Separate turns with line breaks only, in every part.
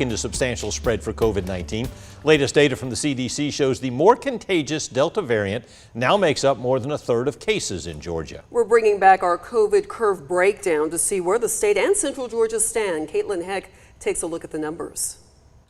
into substantial spread for COVID-19. Latest data from the CDC shows the more contagious Delta variant now makes up more than a third of cases in Georgia.
We're bringing back our COVID curve breakdown to see where the state and central Georgia stand. Caitlin Heck takes a look at the numbers.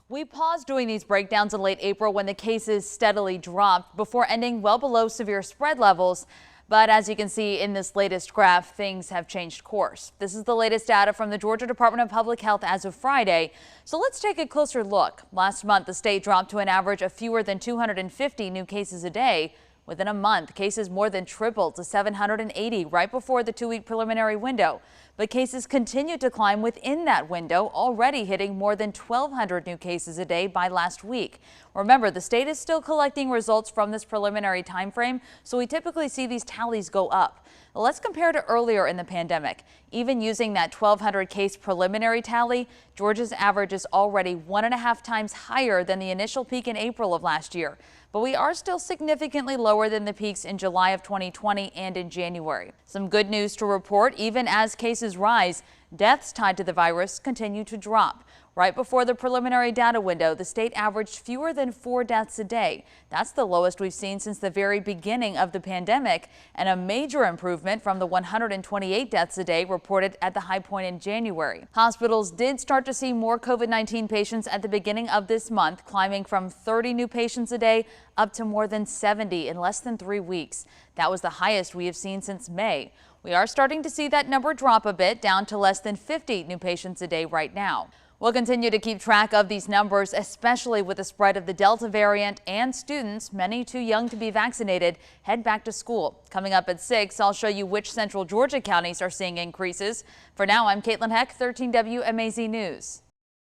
We paused doing these breakdowns in late April when the cases steadily dropped before ending well below severe spread levels. But as you can see in this latest graph, things have changed course. This is the latest data from the Georgia Department of Public Health as of Friday. So let's take a closer look. Last month, the state dropped to an average of fewer than 250 new cases a day. Within a month, cases more than tripled to 780 right before the 2-week preliminary window. But cases continued to climb within that window, already hitting more than 1,200 new cases a day by last week. Remember, the state is still collecting results from this preliminary time frame, so we typically see these tallies go up. Let's compare to earlier in the pandemic. Even using that 1,200 case preliminary tally, Georgia's average is already 1.5 times higher than the initial peak in April of last year. But we are still significantly lower than the peaks in July of 2020 and in January. Some good news to report: even as cases rise, deaths tied to the virus continue to drop. Right before the preliminary data window, the state averaged fewer than 4 deaths a day. That's the lowest we've seen since the very beginning of the pandemic, and a major improvement from the 128 deaths a day reported at the high point in January. Hospitals did start to see more COVID-19 patients at the beginning of this month, climbing from 30 new patients a day up to more than 70 in less than 3 weeks. That was the highest we have seen since May. We are starting to see that number drop a bit, down to less than 50 new patients a day right now. We'll continue to keep track of these numbers, especially with the spread of the Delta variant, and students, many too young to be vaccinated, head back to school. Coming up at 6, I'll show you which central Georgia counties are seeing increases. For now, I'm Caitlin Heck, 13 WMAZ News.